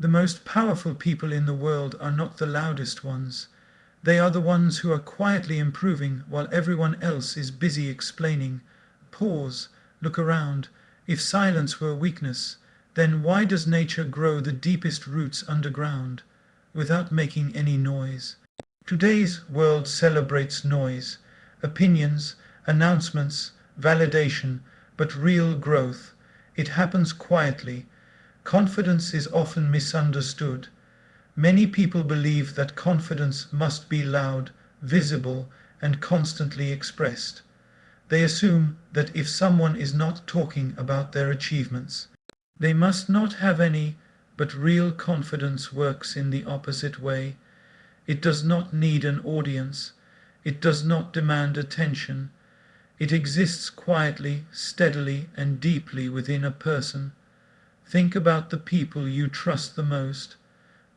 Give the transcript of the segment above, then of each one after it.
The most powerful people in the world are not the loudest ones. They are the ones who are quietly improving while everyone else is busy explaining. Pause, look around. If silence were weakness, then why does nature grow the deepest roots underground, without making any noise? Today's world celebrates noise, opinions, announcements, validation, but real growth, it happens quietly. Confidence is often misunderstood. Many people believe that confidence must be loud, visible, and constantly expressed. They assume that if someone is not talking about their achievements, they must not have any, but real confidence works in the opposite way. It does not need an audience. It does not demand attention. It exists quietly, steadily, and deeply within a person. Think about the people you trust the most.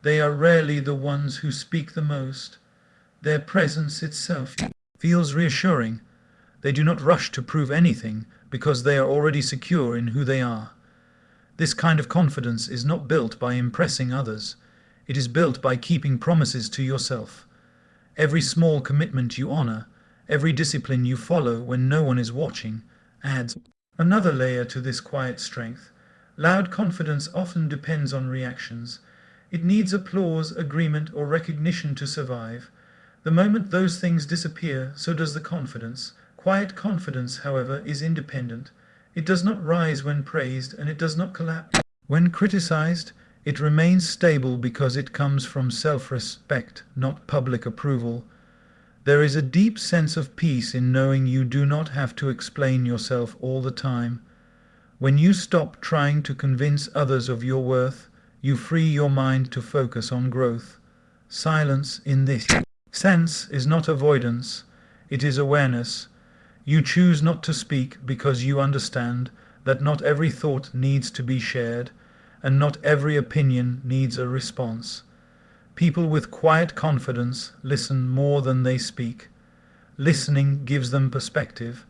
They are rarely the ones who speak the most. Their presence itself feels reassuring. They do not rush to prove anything because they are already secure in who they are. This kind of confidence is not built by impressing others. It is built by keeping promises to yourself. Every small commitment you honor, every discipline you follow when no one is watching, adds another layer to this quiet strength. Loud confidence often depends on reactions. It needs applause, agreement, or recognition to survive. The moment those things disappear, so does the confidence. Quiet confidence, however, is independent. It does not rise when praised, and it does not collapse when criticized. It remains stable because it comes from self-respect, not public approval. There is a deep sense of peace in knowing you do not have to explain yourself all the time. When you stop trying to convince others of your worth, you free your mind to focus on growth. Silence, in this sense, is not avoidance, it is awareness. You choose not to speak because you understand that not every thought needs to be shared, and not every opinion needs a response. People with quiet confidence listen more than they speak. Listening gives them perspective.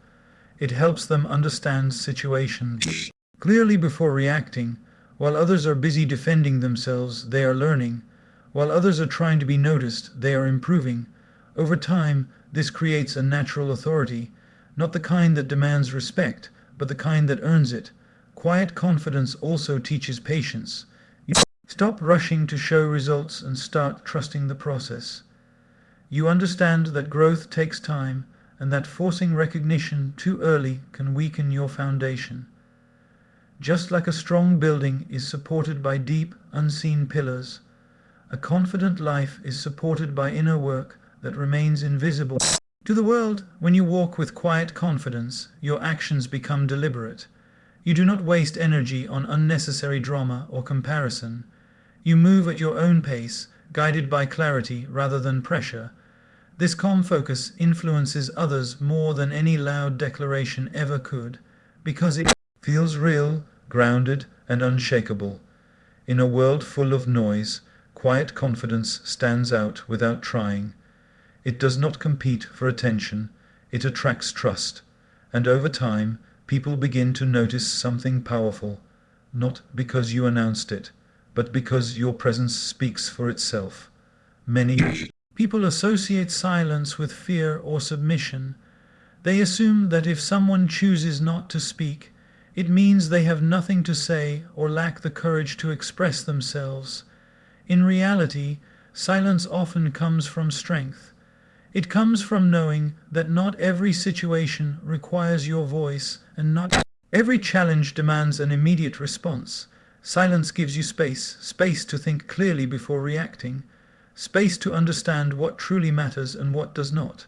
It helps them understand situations clearly before reacting. While others are busy defending themselves, they are learning. While others are trying to be noticed, they are improving. Over time, this creates a natural authority, not the kind that demands respect, but the kind that earns it. Quiet confidence also teaches patience. You stop rushing to show results and start trusting the process. You understand that growth takes time, and that forcing recognition too early can weaken your foundation. Just like a strong building is supported by deep, unseen pillars, a confident life is supported by inner work that remains invisible to the world. When you walk with quiet confidence, your actions become deliberate. You do not waste energy on unnecessary drama or comparison. You move at your own pace, guided by clarity rather than pressure. This calm focus influences others more than any loud declaration ever could, because it feels real, grounded, and unshakable. In a world full of noise, quiet confidence stands out without trying. It does not compete for attention, it attracts trust, and over time, people begin to notice something powerful, not because you announced it, but because your presence speaks for itself. Many people associate silence with fear or submission. They assume that if someone chooses not to speak, it means they have nothing to say or lack the courage to express themselves. In reality, silence often comes from strength. It comes from knowing that not every situation requires your voice, and not every challenge demands an immediate response. Silence gives you space to think clearly before reacting, space to understand what truly matters and what does not.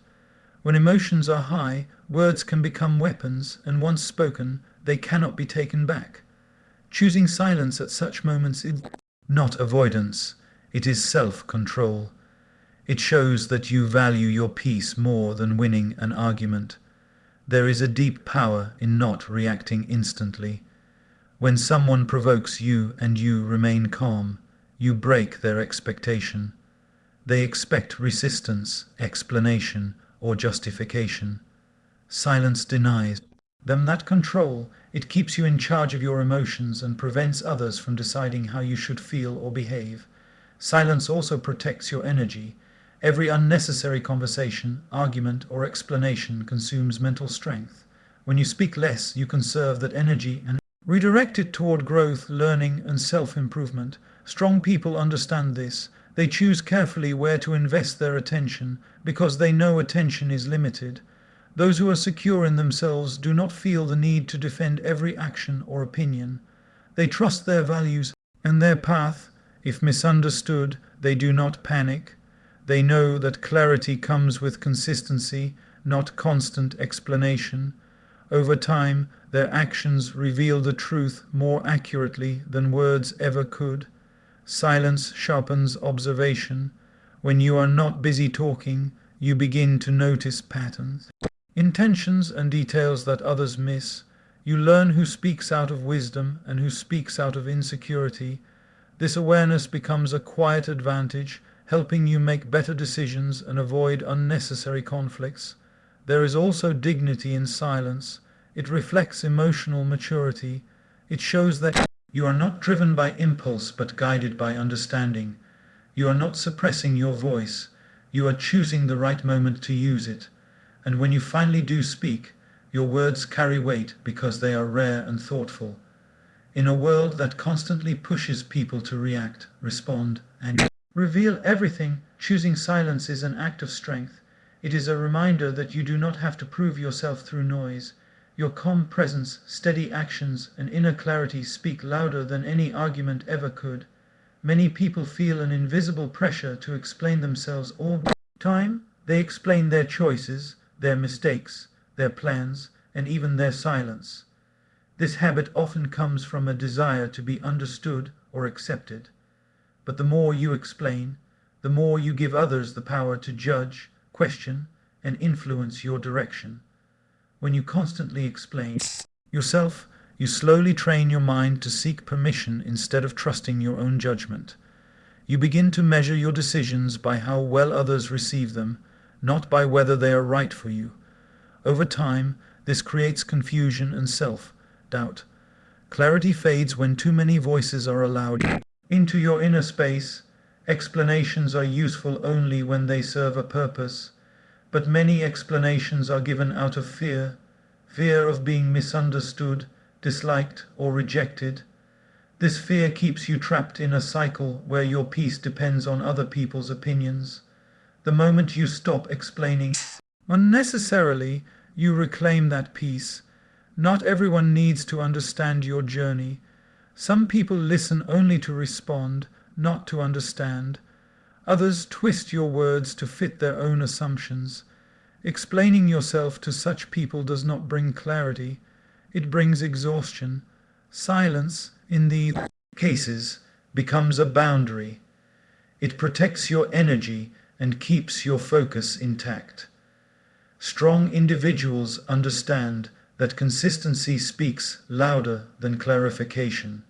When emotions are high, words can become weapons, and once spoken, they cannot be taken back. Choosing silence at such moments is not avoidance, it is self-control. It shows that you value your peace more than winning an argument. There is a deep power in not reacting instantly. When someone provokes you and you remain calm, you break their expectation. They expect resistance, explanation, or justification. Silence denies Then that control, it keeps you in charge of your emotions and prevents others from deciding how you should feel or behave. Silence also protects your energy. Every unnecessary conversation, argument, or explanation consumes mental strength. When you speak less, you conserve that energy and redirect it toward growth, learning, and self-improvement. Strong people understand this. They choose carefully where to invest their attention because they know attention is limited. Those who are secure in themselves do not feel the need to defend every action or opinion. They trust their values and their path. If misunderstood, they do not panic. They know that clarity comes with consistency, not constant explanation. Over time, their actions reveal the truth more accurately than words ever could. Silence sharpens observation. When you are not busy talking, you begin to notice patterns, intentions, and details that others miss. You learn who speaks out of wisdom and who speaks out of insecurity. This awareness becomes a quiet advantage, helping you make better decisions and avoid unnecessary conflicts. There is also dignity in silence. It reflects emotional maturity. It shows that you are not driven by impulse but guided by understanding. You are not suppressing your voice. You are choosing the right moment to use it. And when you finally do speak, your words carry weight because they are rare and thoughtful. In a world that constantly pushes people to react, respond, and reveal everything, choosing silence is an act of strength. It is a reminder that you do not have to prove yourself through noise. Your calm presence, steady actions, and inner clarity speak louder than any argument ever could. Many people feel an invisible pressure to explain themselves all the time. They explain their choices, their mistakes, their plans, and even their silence. This habit often comes from a desire to be understood or accepted. But the more you explain, the more you give others the power to judge, question, and influence your direction. When you constantly explain yourself, you slowly train your mind to seek permission instead of trusting your own judgment. You begin to measure your decisions by how well others receive them, not by whether they are right for you. Over time, this creates confusion and self-doubt. Clarity fades when too many voices are allowed into your inner space. Explanations are useful only when they serve a purpose. But many explanations are given out of fear of being misunderstood, disliked, or rejected. This fear keeps you trapped in a cycle where your peace depends on other people's opinions. The moment you stop explaining unnecessarily, you reclaim that peace. Not everyone needs to understand your journey. Some people listen only to respond, not to understand. Others twist your words to fit their own assumptions. Explaining yourself to such people does not bring clarity. It brings exhaustion. Silence, in these cases, becomes a boundary. It protects your energy and keeps your focus intact. Strong individuals understand that consistency speaks louder than clarification.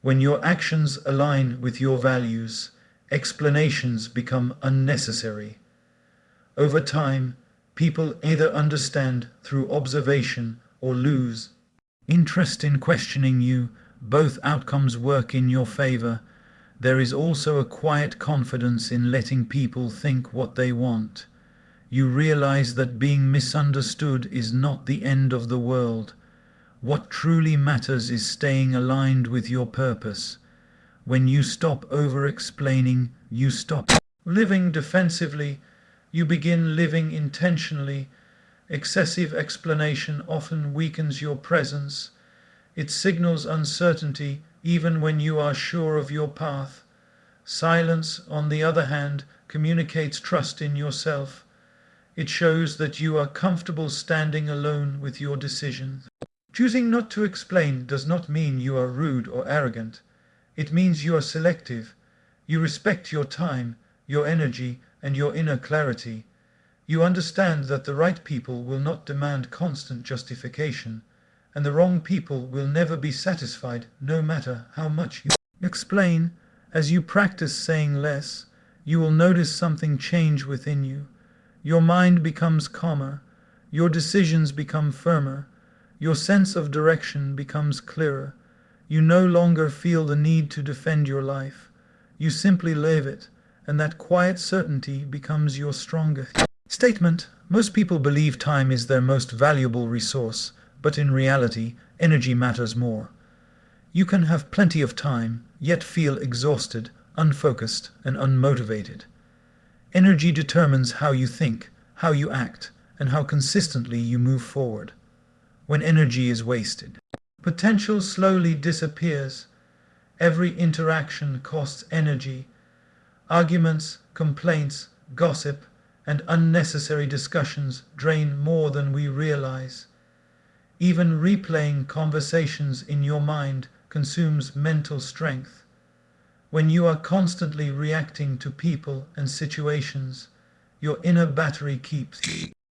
When your actions align with your values, explanations become unnecessary. Over time, people either understand through observation or lose interest in questioning you. Both outcomes work in your favor. There is also a quiet confidence in letting people think what they want. You realize that being misunderstood is not the end of the world. What truly matters is staying aligned with your purpose. When you stop over-explaining, you stop living defensively. You begin living intentionally. Excessive explanation often weakens your presence. It signals uncertainty even when you are sure of your path. Silence, on the other hand, communicates trust in yourself. It shows that you are comfortable standing alone with your decisions. Choosing not to explain does not mean you are rude or arrogant. It means you are selective. You respect your time, your energy, and your inner clarity. You understand that the right people will not demand constant justification, and the wrong people will never be satisfied, no matter how much you explain. As you practice saying less, you will notice something change within you. Your mind becomes calmer. Your decisions become firmer. Your sense of direction becomes clearer. You no longer feel the need to defend your life. You simply live it, and that quiet certainty becomes your strongest statement. Most people believe time is their most valuable resource, but in reality, energy matters more. You can have plenty of time, yet feel exhausted, unfocused, and unmotivated. Energy determines how you think, how you act, and how consistently you move forward. When energy is wasted, potential slowly disappears. Every interaction costs energy. Arguments, complaints, gossip, and unnecessary discussions drain more than we realize. Even replaying conversations in your mind consumes mental strength. When you are constantly reacting to people and situations, your inner battery keeps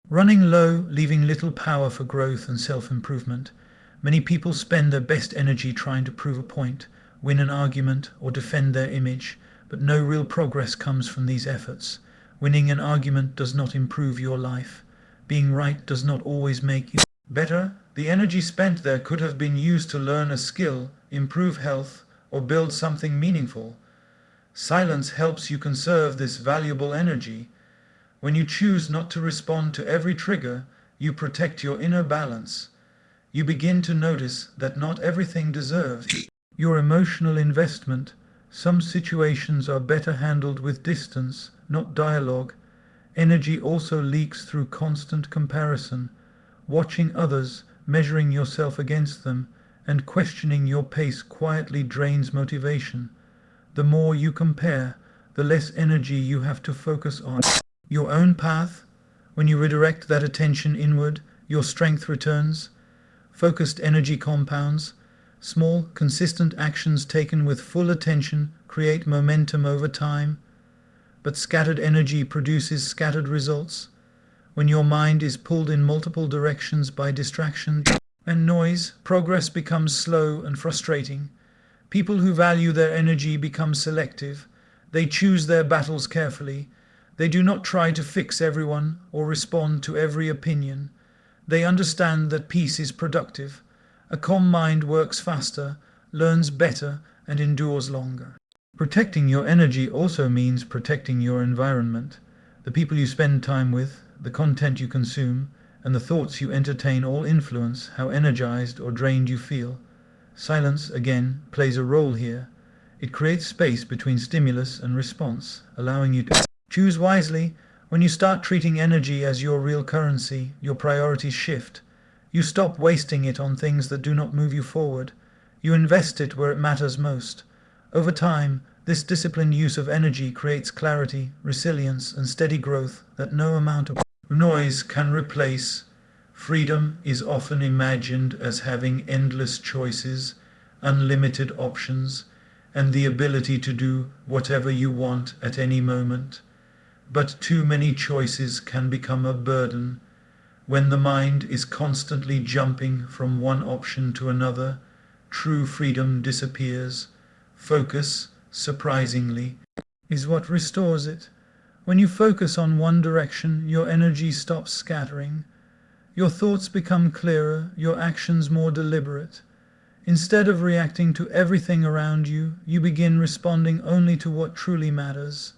running low, leaving little power for growth and self-improvement. Many people spend their best energy trying to prove a point, win an argument, or defend their image, but no real progress comes from these efforts. Winning an argument does not improve your life. Being right does not always make you better. The energy spent there could have been used to learn a skill, improve health, or build something meaningful. Silence helps you conserve this valuable energy. When you choose not to respond to every trigger, you protect your inner balance. You begin to notice that not everything deserves your emotional investment. Some situations are better handled with distance, not dialogue. Energy also leaks through constant comparison. Watching others, measuring yourself against them, and questioning your pace quietly drains motivation. The more you compare, the less energy you have to focus on your own path. When you redirect that attention inward, your strength returns. Focused energy compounds. Small, consistent actions taken with full attention create momentum over time. But scattered energy produces scattered results. When your mind is pulled in multiple directions by distraction and noise, progress becomes slow and frustrating. People who value their energy become selective. They choose their battles carefully. They do not try to fix everyone or respond to every opinion. They understand that peace is productive. A calm mind works faster, learns better, and endures longer. Protecting your energy also means protecting your environment. The people you spend time with, the content you consume, and the thoughts you entertain all influence how energized or drained you feel. Silence, again, plays a role here. It creates space between stimulus and response, allowing you to choose wisely. When you start treating energy as your real currency, your priorities shift. You stop wasting it on things that do not move you forward. You invest it where it matters most. Over time, this disciplined use of energy creates clarity, resilience, and steady growth that no amount of noise can replace. Freedom is often imagined as having endless choices, unlimited options, and the ability to do whatever you want at any moment. But too many choices can become a burden. When the mind is constantly jumping from one option to another, true freedom disappears. Focus, surprisingly, is what restores it. When you focus on one direction, your energy stops scattering. Your thoughts become clearer, your actions more deliberate. Instead of reacting to everything around you, you begin responding only to what truly matters.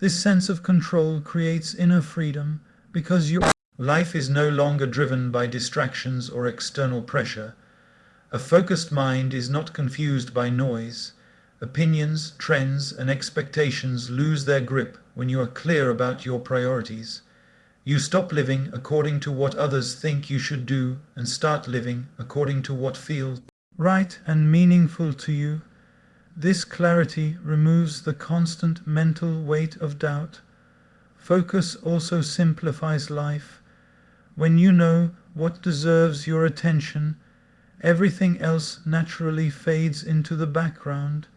This sense of control creates inner freedom because your life is no longer driven by distractions or external pressure. A focused mind is not confused by noise. Opinions, trends, and expectations lose their grip when you are clear about your priorities. You stop living according to what others think you should do and start living according to what feels right and meaningful to you. This clarity removes the constant mental weight of doubt. Focus also simplifies life. When you know what deserves your attention, everything else naturally fades into the background.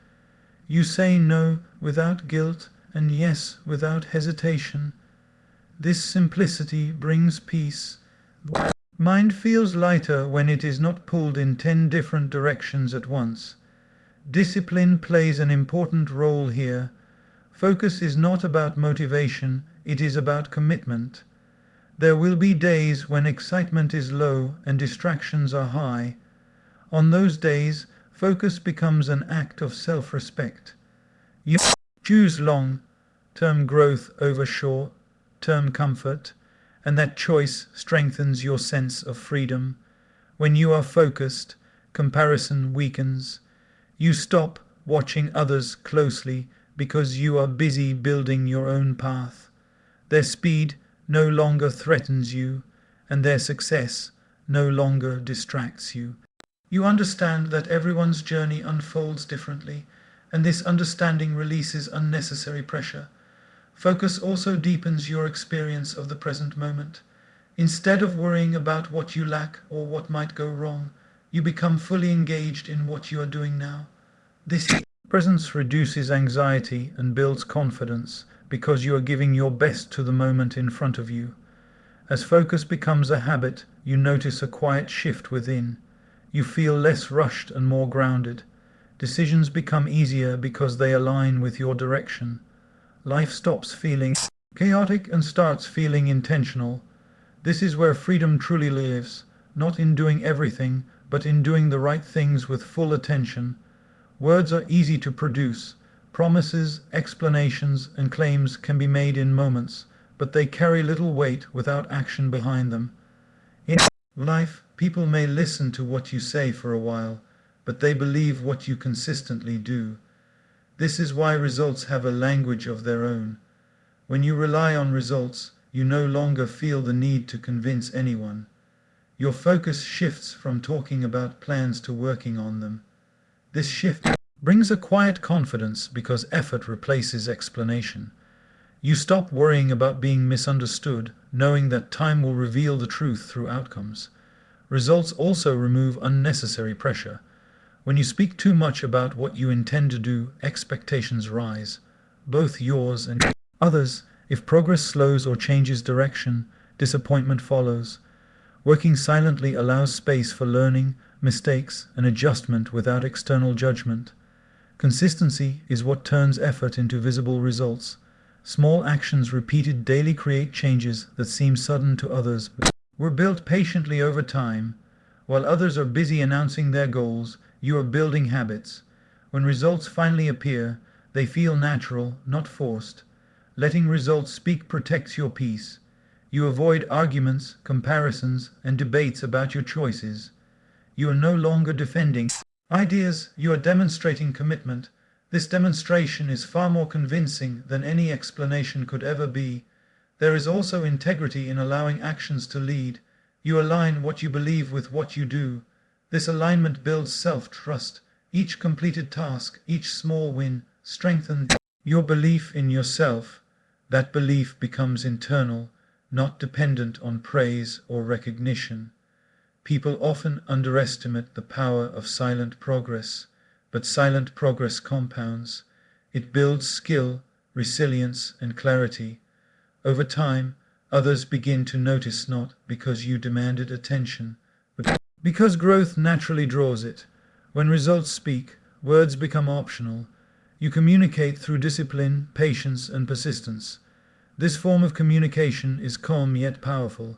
You say no without guilt and yes without hesitation. This simplicity brings peace. Mind feels lighter when it is not pulled in 10 different directions at once. Discipline plays an important role here. Focus is not about motivation, it is about commitment. There will be days when excitement is low and distractions are high. On those days, focus becomes an act of self-respect. You choose long-term growth over short-term comfort, and that choice strengthens your sense of freedom. When you are focused, comparison weakens. You stop watching others closely because you are busy building your own path. Their speed no longer threatens you, and their success no longer distracts you. You understand that everyone's journey unfolds differently, and this understanding releases unnecessary pressure. Focus also deepens your experience of the present moment. Instead of worrying about what you lack or what might go wrong, you become fully engaged in what you are doing now. This presence reduces anxiety and builds confidence because you are giving your best to the moment in front of you. As focus becomes a habit, you notice a quiet shift within. You feel less rushed and more grounded. Decisions become easier because they align with your direction. Life stops feeling chaotic and starts feeling intentional. This is where freedom truly lives, not in doing everything, but in doing the right things with full attention. Words are easy to produce. Promises, explanations, and claims can be made in moments, but they carry little weight without action behind them. In life, people may listen to what you say for a while, but they believe what you consistently do. This is why results have a language of their own. When you rely on results, you no longer feel the need to convince anyone. Your focus shifts from talking about plans to working on them. This shift brings a quiet confidence because effort replaces explanation. You stop worrying about being misunderstood, knowing that time will reveal the truth through outcomes. Results also remove unnecessary pressure. When you speak too much about what you intend to do, expectations rise, both yours and others. If progress slows or changes direction, disappointment follows. Working silently allows space for learning, mistakes, and adjustment without external judgment. Consistency is what turns effort into visible results. Small actions repeated daily create changes that seem sudden to others. We're built patiently over time. While others are busy announcing their goals, you are building habits. When results finally appear, they feel natural, not forced. Letting results speak protects your peace. You avoid arguments, comparisons, and debates about your choices. You are no longer defending ideas, you are demonstrating commitment. This demonstration is far more convincing than any explanation could ever be. There is also integrity in allowing actions to lead. You align what you believe with what you do. This alignment builds self-trust. Each completed task, each small win, strengthens your belief in yourself. That belief becomes internal, not dependent on praise or recognition. People often underestimate the power of silent progress, but silent progress compounds. It builds skill, resilience, and clarity. Over time, others begin to notice not because you demanded attention, but because growth naturally draws it. When results speak, words become optional. You communicate through discipline, patience, and persistence. This form of communication is calm yet powerful.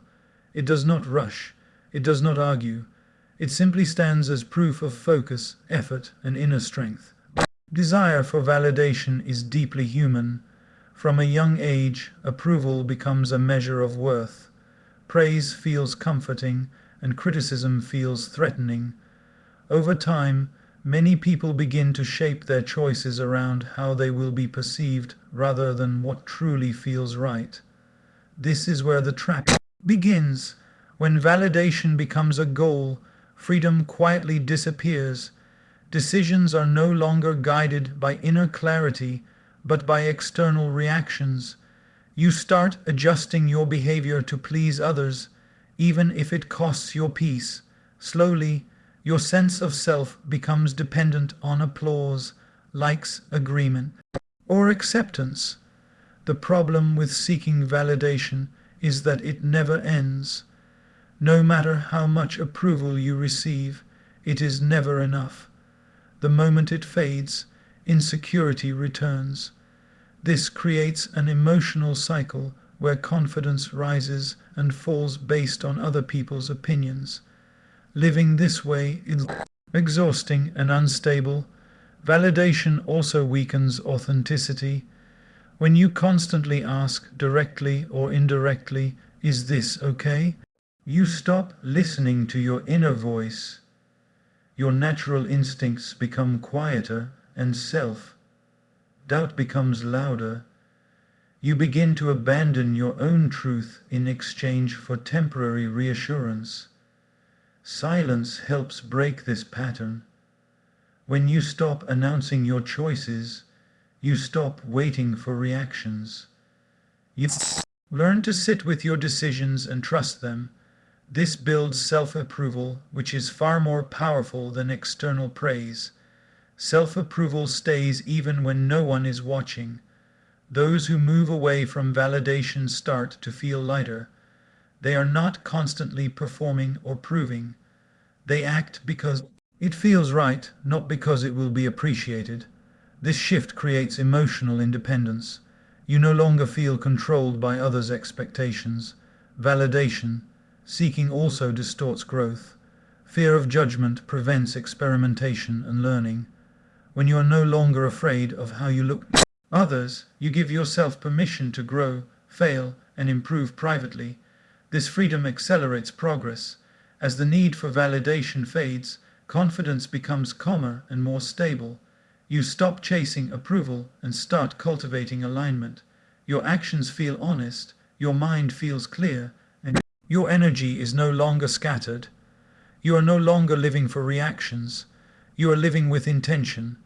It does not rush. It does not argue. It simply stands as proof of focus, effort, and inner strength. Desire for validation is deeply human. From a young age, approval becomes a measure of worth. Praise feels comforting, and criticism feels threatening. Over time, many people begin to shape their choices around how they will be perceived rather than what truly feels right. This is where the trap begins. When validation becomes a goal, freedom quietly disappears. Decisions are no longer guided by inner clarity, but by external reactions. You start adjusting your behavior to please others, even if it costs your peace. Slowly, your sense of self becomes dependent on applause, likes, agreement, or acceptance. The problem with seeking validation is that it never ends. No matter how much approval you receive, it is never enough. The moment it fades, insecurity returns. This creates an emotional cycle where confidence rises and falls based on other people's opinions. Living this way is exhausting and unstable. Validation also weakens authenticity. When you constantly ask, directly or indirectly, "Is this okay?" you stop listening to your inner voice. Your natural instincts become quieter and self-doubt becomes louder. You begin to abandon your own truth in exchange for temporary reassurance. Silence helps break this pattern. When you stop announcing your choices, you stop waiting for reactions. You learn to sit with your decisions and trust them. This builds self-approval, which is far more powerful than external praise. Self-approval stays even when no one is watching. Those who move away from validation start to feel lighter. They are not constantly performing or proving. They act because it feels right, not because it will be appreciated. This shift creates emotional independence. You no longer feel controlled by others' expectations. Validation seeking also distorts growth. Fear of judgment prevents experimentation and learning. When you are no longer afraid of how you look to others, you give yourself permission to grow, fail, and improve privately. This freedom accelerates progress. As the need for validation fades, confidence becomes calmer and more stable. You stop chasing approval and start cultivating alignment. Your actions feel honest, your mind feels clear, and your energy is no longer scattered. You are no longer living for reactions. You are living with intention.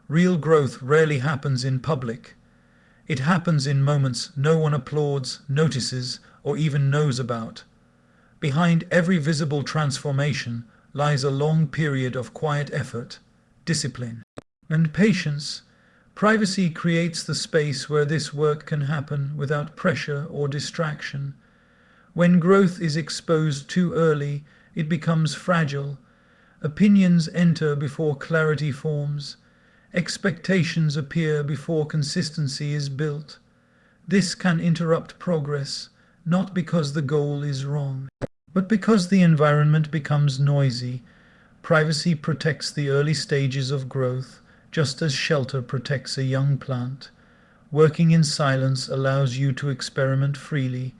Real growth rarely happens in public. It happens in moments no one applauds, notices, or even knows about. Behind every visible transformation lies a long period of quiet effort, discipline, and patience. Privacy creates the space where this work can happen without pressure or distraction. When growth is exposed too early, it becomes fragile. Opinions enter before clarity forms. Expectations appear before consistency is built. This can interrupt progress, not because the goal is wrong, but because the environment becomes noisy. Privacy protects the early stages of growth, just as shelter protects a young plant. Working in silence allows you to experiment freely.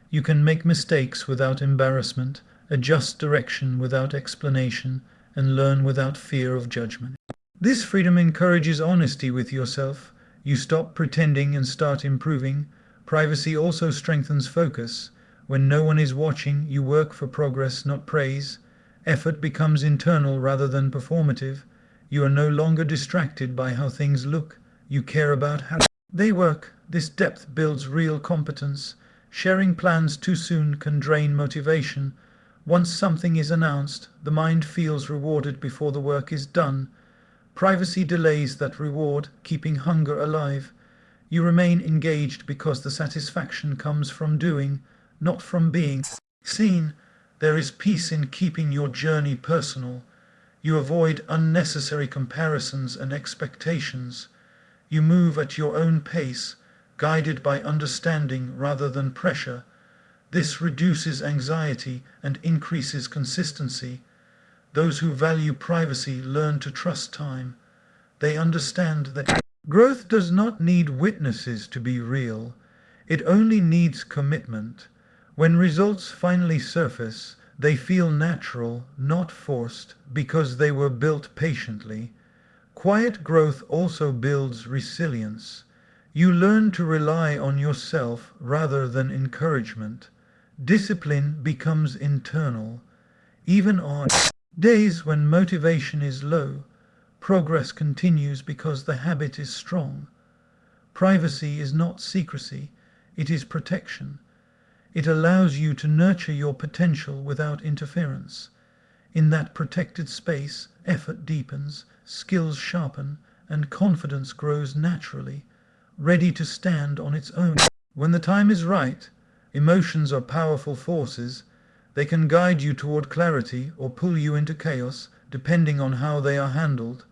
You can make mistakes without embarrassment, adjust direction without explanation, and learn without fear of judgment. This freedom encourages honesty with yourself. You stop pretending and start improving. Privacy also strengthens focus. When no one is watching, you work for progress, not praise. Effort becomes internal rather than performative. You are no longer distracted by how things look. You care about how they work. This depth builds real competence. Sharing plans too soon can drain motivation. Once something is announced, the mind feels rewarded before the work is done. Privacy delays that reward, keeping hunger alive. You remain engaged because the satisfaction comes from doing, not from being seen. There is peace in keeping your journey personal. You avoid unnecessary comparisons and expectations. You move at your own pace, guided by understanding rather than pressure. This reduces anxiety and increases consistency. Those who value privacy learn to trust time. They understand that growth does not need witnesses to be real. It only needs commitment. When results finally surface, they feel natural, not forced, because they were built patiently. Quiet growth also builds resilience. You learn to rely on yourself rather than encouragement. Discipline becomes internal. Even on days when motivation is low, progress continues because the habit is strong. Privacy is not secrecy, it is protection. It allows you to nurture your potential without interference. In that protected space, effort deepens, skills sharpen, and confidence grows naturally, ready to stand on its own. When the time is right, emotions are powerful forces. They can guide you toward clarity or pull you into chaos, depending on how they are handled.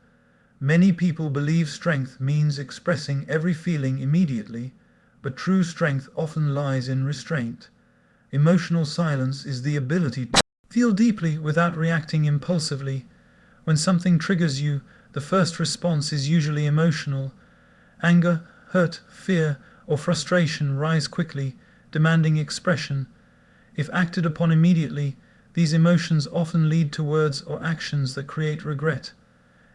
Many people believe strength means expressing every feeling immediately, but true strength often lies in restraint. Emotional silence is the ability to feel deeply without reacting impulsively. When something triggers you, the first response is usually emotional. Anger, hurt, fear, or frustration rise quickly, demanding expression. If acted upon immediately, these emotions often lead to words or actions that create regret.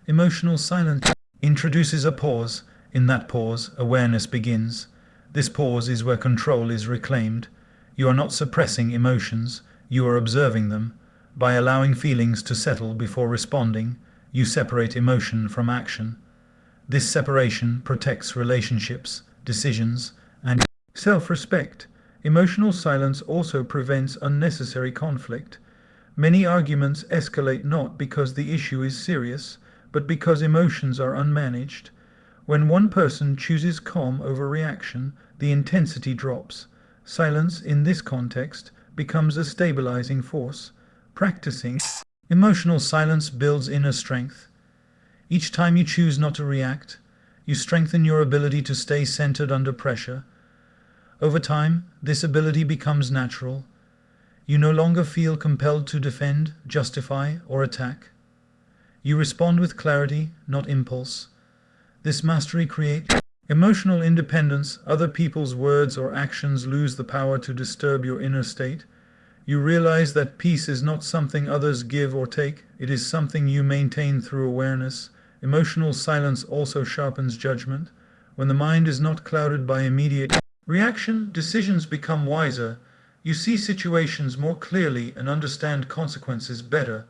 Emotional silence introduces a pause. In that pause, awareness begins. This pause is where control is reclaimed. You are not suppressing emotions, you are observing them. By allowing feelings to settle before responding, you separate emotion from action. This separation protects relationships, decisions, and self-respect. Emotional silence also prevents unnecessary conflict. Many arguments escalate not because the issue is serious, but because emotions are unmanaged. When one person chooses calm over reaction, the intensity drops. Silence, in this context, becomes a stabilizing force. Practicing emotional silence builds inner strength. Each time you choose not to react, you strengthen your ability to stay centered under pressure. Over time, this ability becomes natural. You no longer feel compelled to defend, justify, or attack. You respond with clarity, not impulse. This mastery creates emotional independence. Other people's words or actions lose the power to disturb your inner state. You realize that peace is not something others give or take, it is something you maintain through awareness. Emotional silence also sharpens judgment. When the mind is not clouded by immediate reaction, decisions become wiser. You see situations more clearly and understand consequences better.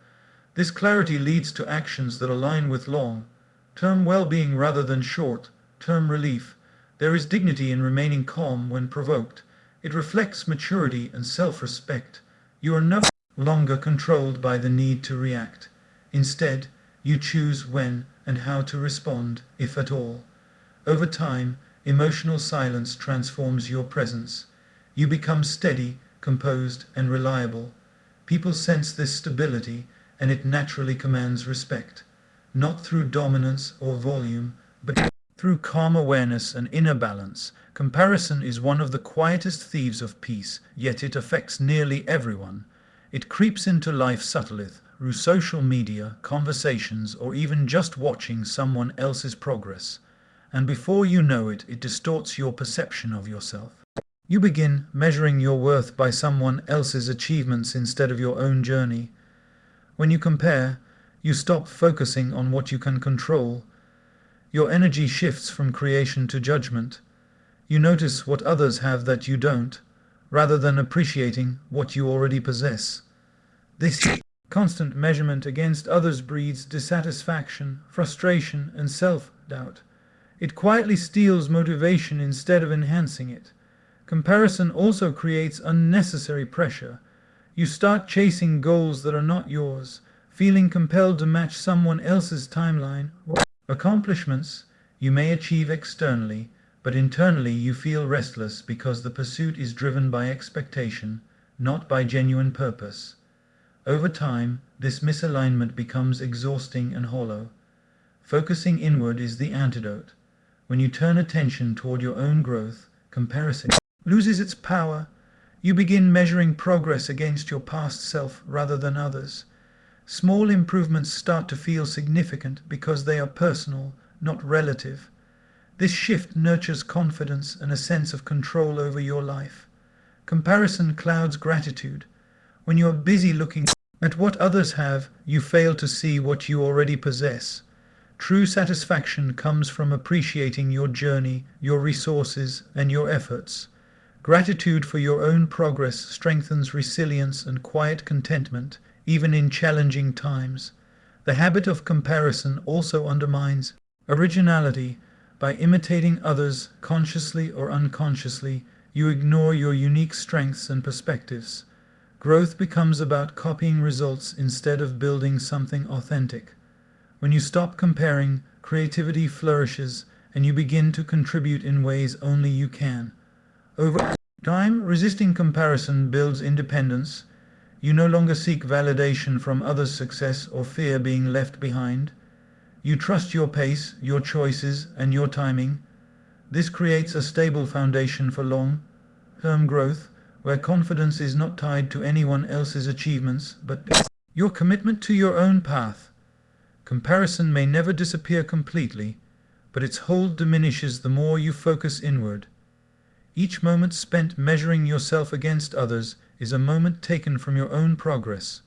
This clarity leads to actions that align with long-term well-being rather than short-term relief. There is dignity in remaining calm when provoked. It reflects maturity and self-respect. You are no longer controlled by the need to react. Instead, you choose when and how to respond, if at all. Over time, emotional silence transforms your presence. You become steady, composed, and reliable. People sense this stability, and it naturally commands respect, not through dominance or volume, but through calm awareness and inner balance. Comparison is one of the quietest thieves of peace, yet it affects nearly everyone. It creeps into life subtly, through social media, conversations, or even just watching someone else's progress. And before you know it, it distorts your perception of yourself. You begin measuring your worth by someone else's achievements instead of your own journey. When you compare, you stop focusing on what you can control. Your energy shifts from creation to judgment. You notice what others have that you don't, rather than appreciating what you already possess. This constant measurement against others breeds dissatisfaction, frustration, and self-doubt. It quietly steals motivation instead of enhancing it. Comparison also creates unnecessary pressure. You start chasing goals that are not yours, feeling compelled to match someone else's timeline. Accomplishments you may achieve externally, but internally you feel restless because the pursuit is driven by expectation, not by genuine purpose. Over time, this misalignment becomes exhausting and hollow. Focusing inward is the antidote. When you turn attention toward your own growth, comparison loses its power. You begin measuring progress against your past self rather than others. Small improvements start to feel significant because they are personal, not relative. This shift nurtures confidence and a sense of control over your life. Comparison clouds gratitude. When you are busy looking at what others have, you fail to see what you already possess. True satisfaction comes from appreciating your journey, your resources, and your efforts. Gratitude for your own progress strengthens resilience and quiet contentment, even in challenging times. The habit of comparison also undermines originality. By imitating others, consciously or unconsciously, you ignore your unique strengths and perspectives. Growth becomes about copying results instead of building something authentic. When you stop comparing, creativity flourishes, and you begin to contribute in ways only you can. Over time, resisting comparison builds independence. You no longer seek validation from others' success or fear being left behind. You trust your pace, your choices, and your timing. This creates a stable foundation for long-term growth, where confidence is not tied to anyone else's achievements, but your commitment to your own path. Comparison may never disappear completely, but its hold diminishes the more you focus inward. Each moment spent measuring yourself against others is a moment taken from your own progress.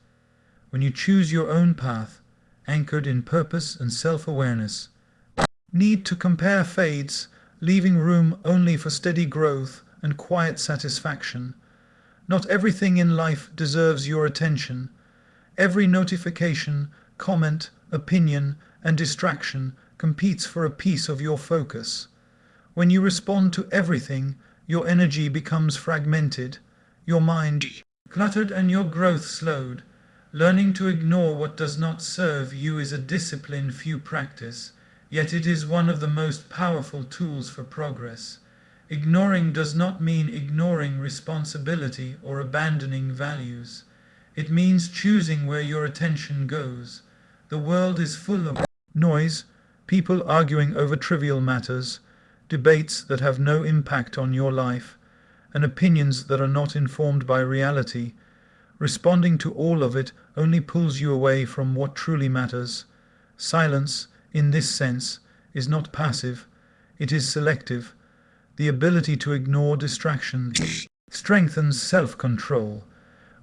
When you choose your own path, anchored in purpose and self-awareness, need to compare fades, leaving room only for steady growth and quiet satisfaction. Not everything in life deserves your attention. Every notification, comment, opinion, and distraction competes for a piece of your focus. When you respond to everything, your energy becomes fragmented, your mind cluttered, and your growth slowed. Learning to ignore what does not serve you is a discipline few practice, yet it is one of the most powerful tools for progress. Ignoring does not mean ignoring responsibility or abandoning values. It means choosing where your attention goes. The world is full of noise, people arguing over trivial matters, debates that have no impact on your life, and opinions that are not informed by reality. Responding to all of it only pulls you away from what truly matters. Silence, in this sense, is not passive, it is selective. The ability to ignore distractions strengthens self-control.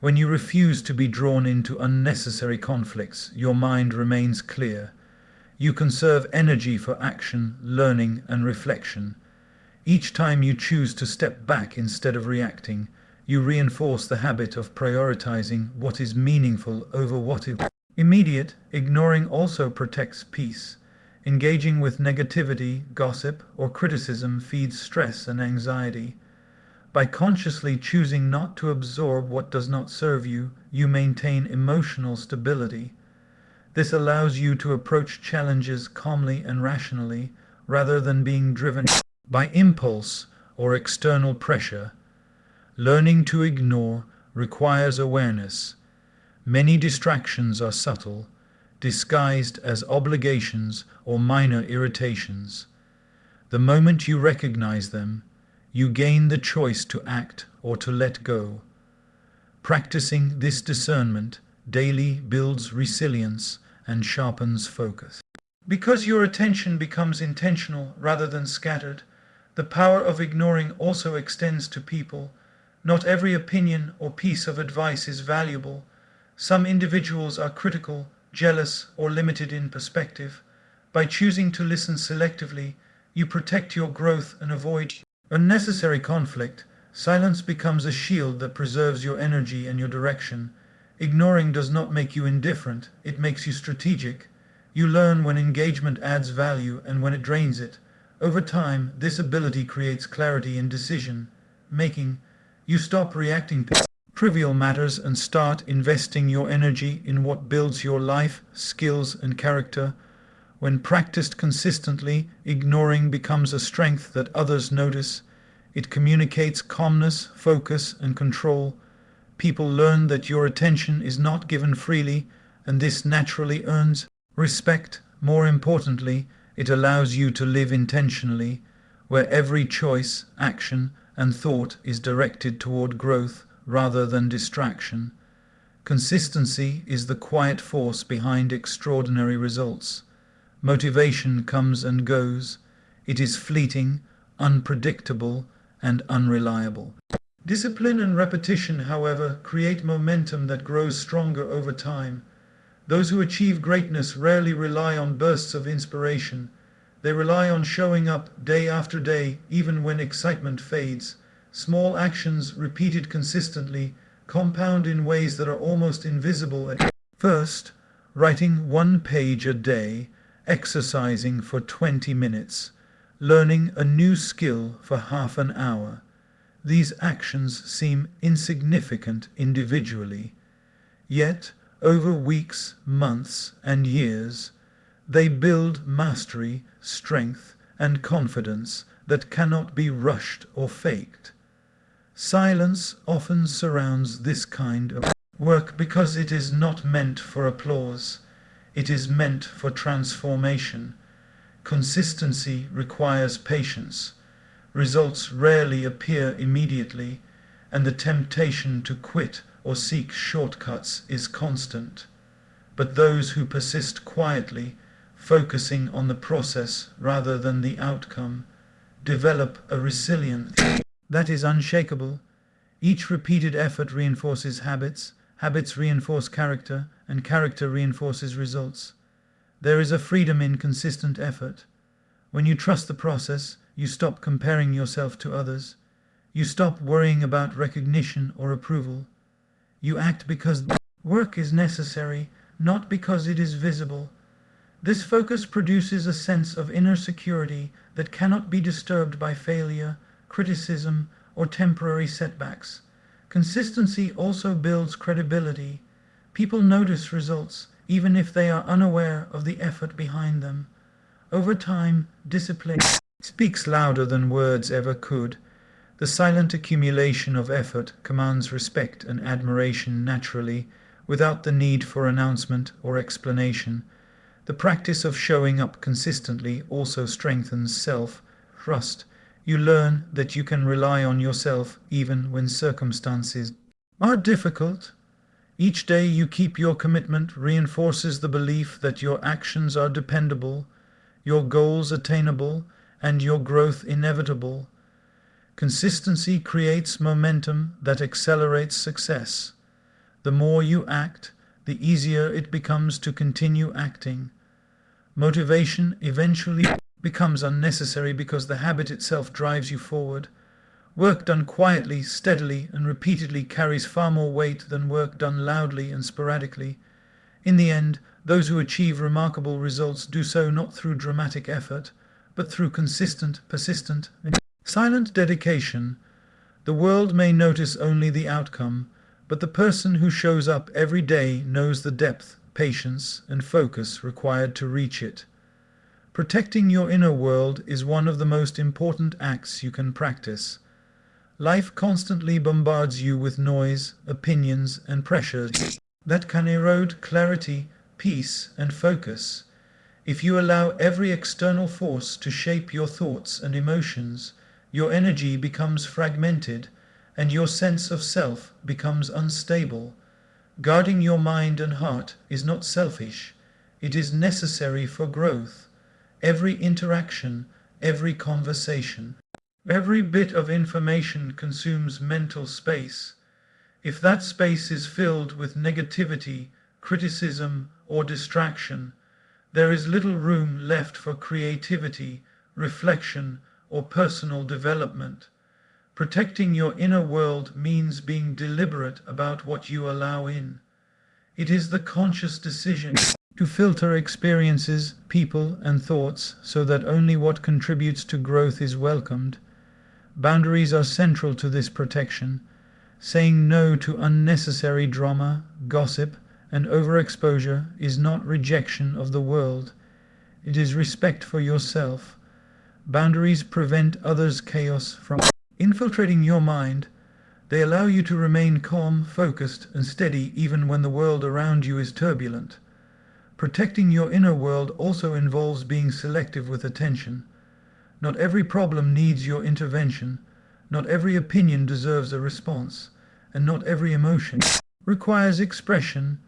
When you refuse to be drawn into unnecessary conflicts, your mind remains clear. You conserve energy for action, learning, and reflection. Each time you choose to step back instead of reacting, you reinforce the habit of prioritizing what is meaningful over what is immediate. Ignoring also protects peace. Engaging with negativity, gossip, or criticism feeds stress and anxiety. By consciously choosing not to absorb what does not serve you, you maintain emotional stability. This allows you to approach challenges calmly and rationally, rather than being driven by impulse or external pressure. Learning to ignore requires awareness. Many distractions are subtle, disguised as obligations or minor irritations. The moment you recognize them, you gain the choice to act or to let go. Practicing this discernment daily builds resilience and sharpens focus. Because your attention becomes intentional rather than scattered, the power of ignoring also extends to people. Not every opinion or piece of advice is valuable. Some individuals are critical, jealous, or limited in perspective. By choosing to listen selectively, you protect your growth and avoid unnecessary conflict. Silence becomes a shield that preserves your energy and your direction. Ignoring does not make you indifferent, it makes you strategic. You learn when engagement adds value and when it drains it. Over time, this ability creates clarity in decision making. You stop reacting to trivial matters and start investing your energy in what builds your life, skills, and character. When practiced consistently, ignoring becomes a strength that others notice. It communicates calmness, focus, and control. People learn that your attention is not given freely, and this naturally earns respect. More importantly, it allows you to live intentionally, where every choice, action, and thought is directed toward growth rather than distraction. Consistency is the quiet force behind extraordinary results. Motivation comes and goes. It is fleeting, unpredictable, and unreliable. Discipline and repetition, however, create momentum that grows stronger over time. Those who achieve greatness rarely rely on bursts of inspiration. They rely on showing up day after day, even when excitement fades. Small actions, repeated consistently, compound in ways that are almost invisible at first. Writing 1 page a day, exercising for 20 minutes, learning a new skill for half an hour. These actions seem insignificant individually, yet over weeks, months, and years, they build mastery, strength, and confidence that cannot be rushed or faked. Silence often surrounds this kind of work because it is not meant for applause. It is meant for transformation. Consistency requires patience. Results rarely appear immediately, and the temptation to quit or seek shortcuts is constant. But those who persist quietly, focusing on the process rather than the outcome, develop a resilience that is unshakable. Each repeated effort reinforces habits, habits reinforce character, and character reinforces results. There is a freedom in consistent effort. When you trust the process, you stop comparing yourself to others. You stop worrying about recognition or approval. You act because work is necessary, not because it is visible. This focus produces a sense of inner security that cannot be disturbed by failure, criticism, or temporary setbacks. Consistency also builds credibility. People notice results, even if they are unaware of the effort behind them. Over time, discipline speaks louder than words ever could. The silent accumulation of effort commands respect and admiration naturally, without the need for announcement or explanation. The practice of showing up consistently also strengthens self-trust. You learn that you can rely on yourself even when circumstances are difficult. Each day you keep your commitment reinforces the belief that your actions are dependable, your goals attainable, and your growth inevitable. Consistency creates momentum that accelerates success. The more you act, the easier it becomes to continue acting. Motivation eventually becomes unnecessary because the habit itself drives you forward. Work done quietly, steadily, and repeatedly carries far more weight than work done loudly and sporadically. In the end, those who achieve remarkable results do so not through dramatic effort, but through consistent, persistent, and silent dedication. The world may notice only the outcome, but the person who shows up every day knows the depth, patience, and focus required to reach it. Protecting your inner world is one of the most important acts you can practice. Life constantly bombards you with noise, opinions, and pressures that can erode clarity, peace, and focus. If you allow every external force to shape your thoughts and emotions, your energy becomes fragmented, and your sense of self becomes unstable. Guarding your mind and heart is not selfish. It is necessary for growth. Every interaction, every conversation, every bit of information consumes mental space. If that space is filled with negativity, criticism, or distraction, there is little room left for creativity, reflection, or personal development. Protecting your inner world means being deliberate about what you allow in. It is the conscious decision to filter experiences, people, and thoughts so that only what contributes to growth is welcomed. Boundaries are central to this protection. Saying no to unnecessary drama, gossip, and overexposure is not rejection of the world. It is respect for yourself. Boundaries prevent others' chaos from infiltrating your mind. They allow you to remain calm, focused, and steady even when the world around you is turbulent. Protecting your inner world also involves being selective with attention. Not every problem needs your intervention. Not every opinion deserves a response. And not every emotion requires expression.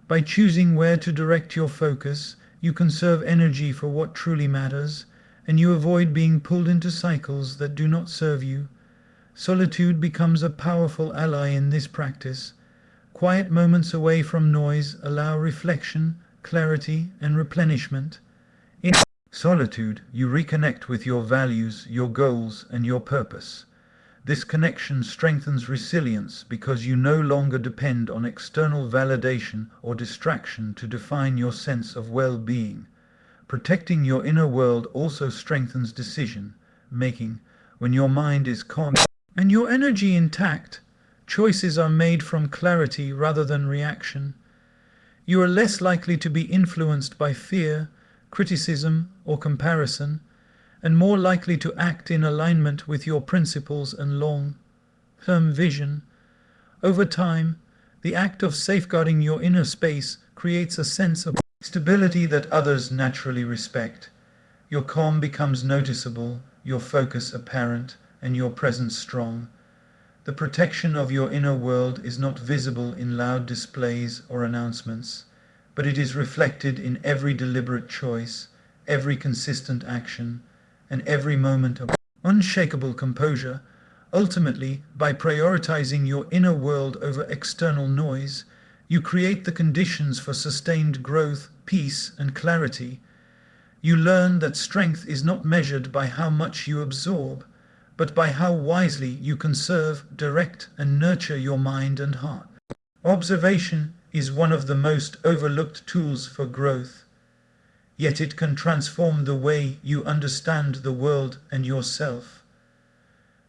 By choosing where to direct your focus, you conserve energy for what truly matters, and you avoid being pulled into cycles that do not serve you. Solitude becomes a powerful ally in this practice. Quiet moments away from noise allow reflection, clarity, and replenishment. In solitude, you reconnect with your values, your goals, and your purpose. This connection strengthens resilience because you no longer depend on external validation or distraction to define your sense of well-being. Protecting your inner world also strengthens decision-making. When your mind is calm and your energy intact, choices are made from clarity rather than reaction. You are less likely to be influenced by fear, criticism, or comparison, and more likely to act in alignment with your principles and long-term vision. Over time, the act of safeguarding your inner space creates a sense of stability that others naturally respect. Your calm becomes noticeable, your focus apparent, and your presence strong. The protection of your inner world is not visible in loud displays or announcements, but it is reflected in every deliberate choice, every consistent action, and every moment of unshakable composure. Ultimately, by prioritizing your inner world over external noise, you create the conditions for sustained growth, peace, and clarity. You learn that strength is not measured by how much you absorb, but by how wisely you conserve, direct, and nurture your mind and heart. Observation is one of the most overlooked tools for growth, yet it can transform the way you understand the world and yourself.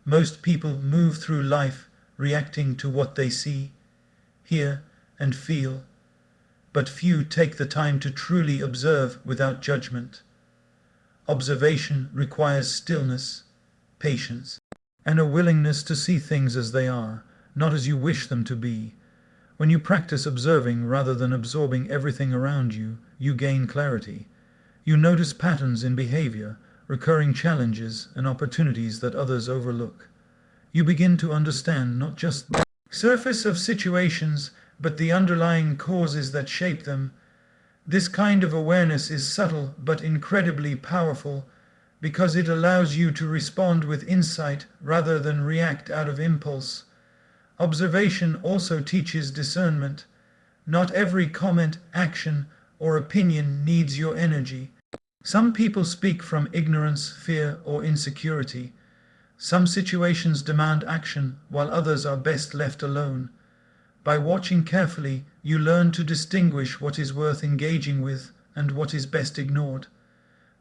Most people move through life reacting to what they see, hear, and feel, but few take the time to truly observe without judgment. Observation requires stillness, patience, and a willingness to see things as they are, not as you wish them to be. When you practice observing rather than absorbing everything around you, you gain clarity. You notice patterns in behavior, recurring challenges, and opportunities that others overlook. You begin to understand not just the surface of situations, but the underlying causes that shape them. This kind of awareness is subtle but incredibly powerful because it allows you to respond with insight rather than react out of impulse. Observation also teaches discernment. Not every comment, action, or opinion needs your energy. Some people speak from ignorance, fear, or insecurity. Some situations demand action, while others are best left alone. By watching carefully, you learn to distinguish what is worth engaging with and what is best ignored.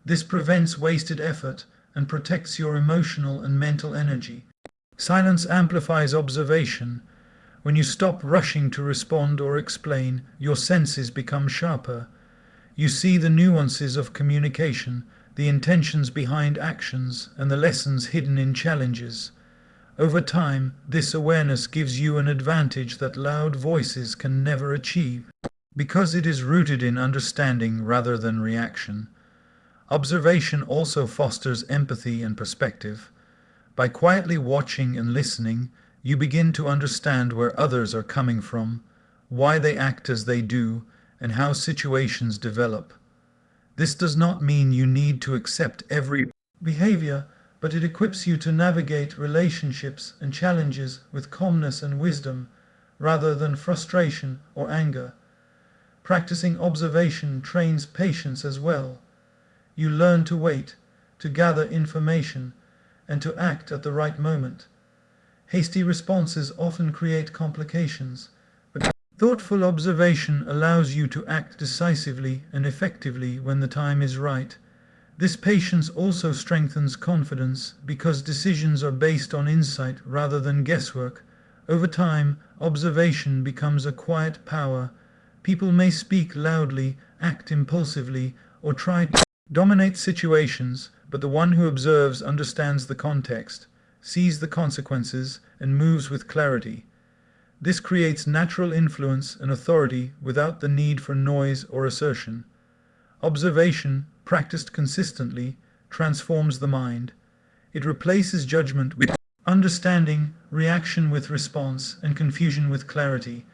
This prevents wasted effort and protects your emotional and mental energy. Silence amplifies observation. When you stop rushing to respond or explain, your senses become sharper. You see the nuances of communication, the intentions behind actions, and the lessons hidden in challenges. Over time, this awareness gives you an advantage that loud voices can never achieve, because it is rooted in understanding rather than reaction. Observation also fosters empathy and perspective. By quietly watching and listening, you begin to understand where others are coming from, why they act as they do, and how situations develop. This does not mean you need to accept every behavior, but it equips you to navigate relationships and challenges with calmness and wisdom, rather than frustration or anger. Practicing observation trains patience as well. You learn to wait, to gather information, and to act at the right moment. Hasty responses often create complications, but thoughtful observation allows you to act decisively and effectively when the time is right. This patience also strengthens confidence because decisions are based on insight rather than guesswork. Over time, observation becomes a quiet power. People may speak loudly, act impulsively, or try to dominate situations, but the one who observes understands the context, sees the consequences, and moves with clarity. This creates natural influence and authority without the need for noise or assertion. Observation, practiced consistently, transforms the mind. It replaces judgment with understanding, reaction with response, and confusion with clarity.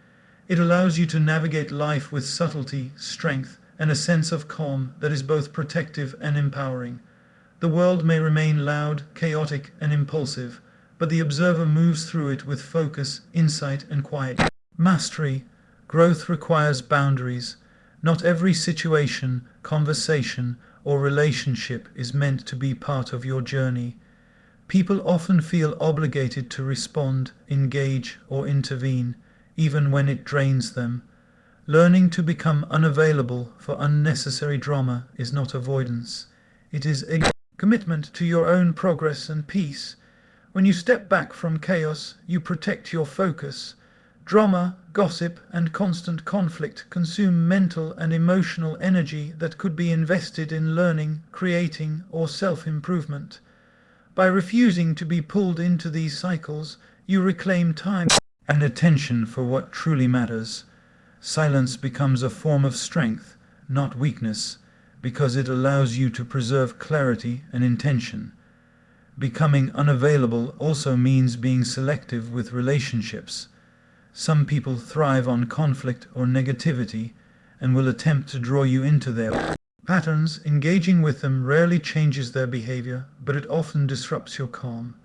It allows you to navigate life with subtlety, strength, and a sense of calm that is both protective and empowering. The world may remain loud, chaotic, and impulsive, but the observer moves through it with focus, insight, and quiet. Mastery. Growth requires boundaries. Not every situation, conversation, or relationship is meant to be part of your journey. People often feel obligated to respond, engage, or intervene, even when it drains them. Learning to become unavailable for unnecessary drama is not avoidance. It is a commitment to your own progress and peace. When you step back from chaos, you protect your focus. Drama, gossip, and constant conflict consume mental and emotional energy that could be invested in learning, creating, or self-improvement. By refusing to be pulled into these cycles, you reclaim time and attention for what truly matters. Silence becomes a form of strength, not weakness, because it allows you to preserve clarity and intention. Becoming unavailable also means being selective with relationships. Some people thrive on conflict or negativity and will attempt to draw you into their patterns. Engaging with them rarely changes their behavior, but it often disrupts your calm.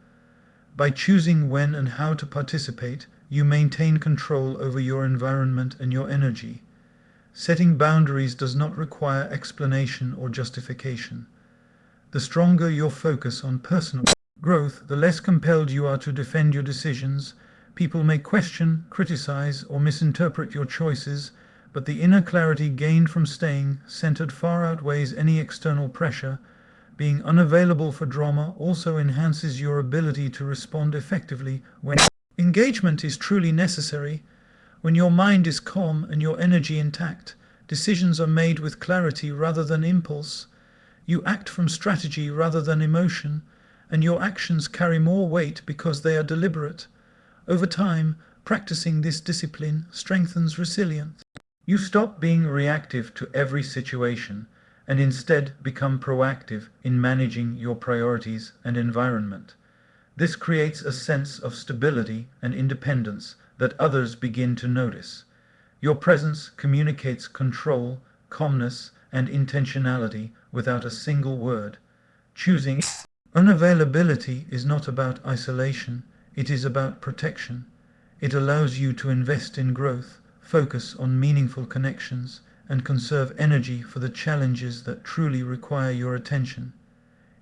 By choosing when and how to participate, you maintain control over your environment and your energy. Setting boundaries does not require explanation or justification. The stronger your focus on personal growth, the less compelled you are to defend your decisions. People may question, criticize, or misinterpret your choices, but the inner clarity gained from staying centered far outweighs any external pressure. Being unavailable for drama also enhances your ability to respond effectively when engagement is truly necessary. When your mind is calm and your energy intact, decisions are made with clarity rather than impulse. You act from strategy rather than emotion, and your actions carry more weight because they are deliberate. Over time, practicing this discipline strengthens resilience. You stop being reactive to every situation and instead become proactive in managing your priorities and environment. This creates a sense of stability and independence that others begin to notice. Your presence communicates control, calmness, and intentionality without a single word. Choosing unavailability is not about isolation, it is about protection. It allows you to invest in growth, focus on meaningful connections, and conserve energy for the challenges that truly require your attention.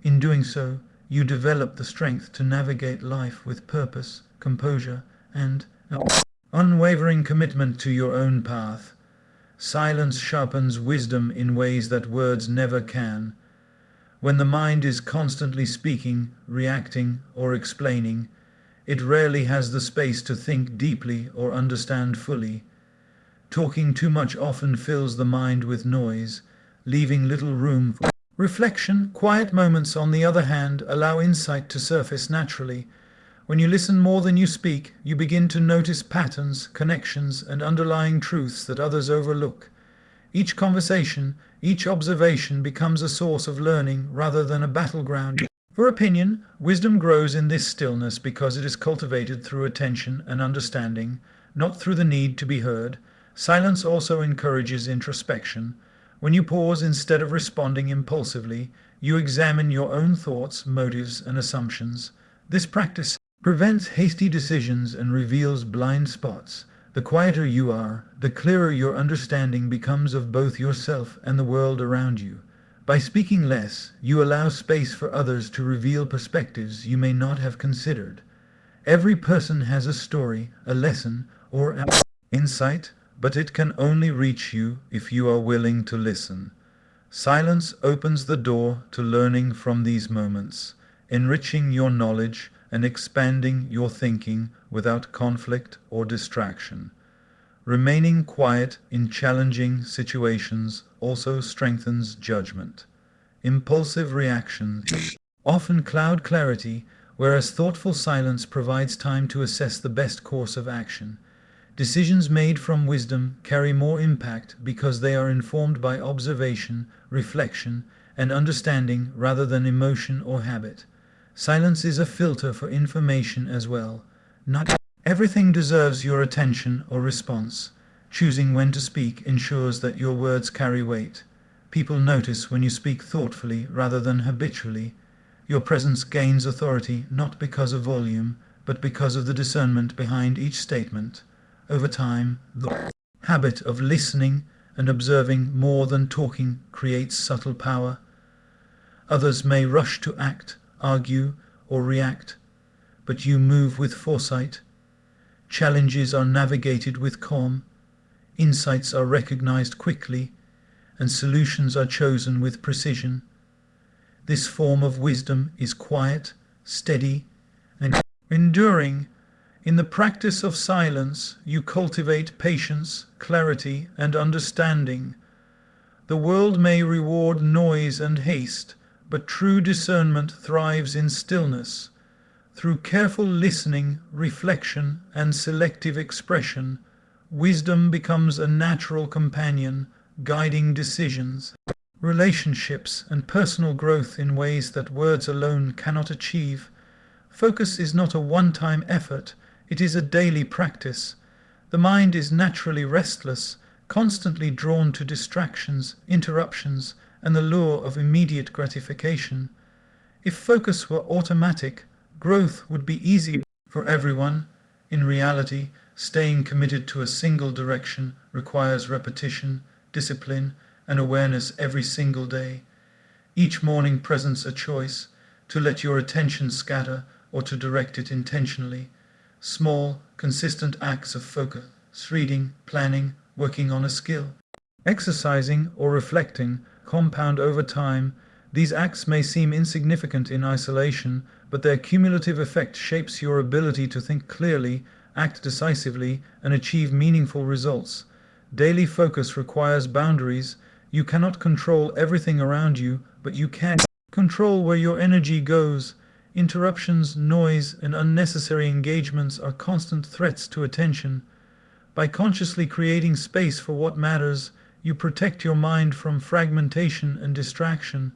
In doing so, you develop the strength to navigate life with purpose, composure, and an unwavering commitment to your own path. Silence sharpens wisdom in ways that words never can. When the mind is constantly speaking, reacting, or explaining, it rarely has the space to think deeply or understand fully. Talking too much often fills the mind with noise, leaving little room for reflection. Quiet moments, on the other hand, allow insight to surface naturally. When you listen more than you speak, you begin to notice patterns, connections, and underlying truths that others overlook. Each conversation, each observation becomes a source of learning rather than a battleground for opinion. Wisdom grows in this stillness because it is cultivated through attention and understanding, not through the need to be heard. Silence also encourages introspection. When you pause instead of responding impulsively, you examine your own thoughts, motives, and assumptions. This practice prevents hasty decisions and reveals blind spots. The quieter you are, the clearer your understanding becomes of both yourself and the world around you. By speaking less, you allow space for others to reveal perspectives you may not have considered. Every person has a story, a lesson, or an insight, but it can only reach you if you are willing to listen. Silence opens the door to learning from these moments, enriching your knowledge and expanding your thinking without conflict or distraction. Remaining quiet in challenging situations also strengthens judgment. Impulsive reactions often cloud clarity, whereas thoughtful silence provides time to assess the best course of action. Decisions made from wisdom carry more impact because they are informed by observation, reflection, and understanding rather than emotion or habit. Silence is a filter for information as well. Not everything deserves your attention or response. Choosing when to speak ensures that your words carry weight. People notice when you speak thoughtfully rather than habitually. Your presence gains authority not because of volume, but because of the discernment behind each statement. Over time, the habit of listening and observing more than talking creates subtle power. Others may rush to act, argue, or react, but you move with foresight. Challenges are navigated with calm, insights are recognized quickly, and solutions are chosen with precision. This form of wisdom is quiet, steady, and enduring. In the practice of silence, you cultivate patience, clarity, and understanding. The world may reward noise and haste, but true discernment thrives in stillness. Through careful listening, reflection, and selective expression, wisdom becomes a natural companion, guiding decisions. relationships, and personal growth in ways that words alone cannot achieve. Focus is not a one-time effort, it is a daily practice. The mind is naturally restless, constantly drawn to distractions, interruptions, and the lure of immediate gratification. If focus were automatic, growth would be easier for everyone. In reality, staying committed to a single direction requires repetition, discipline, and awareness every single day. Each morning presents a choice to let your attention scatter or to direct it intentionally. Small, consistent acts of focus, reading, planning, working on a skill, exercising, or reflecting, compound over time. These acts may seem insignificant in isolation, but their cumulative effect shapes your ability to think clearly, act decisively, and achieve meaningful results. Daily focus requires boundaries. You cannot control everything around you, but you can control where your energy goes. Interruptions, noise, and unnecessary engagements are constant threats to attention. By consciously creating space for what matters, you protect your mind from fragmentation and distraction.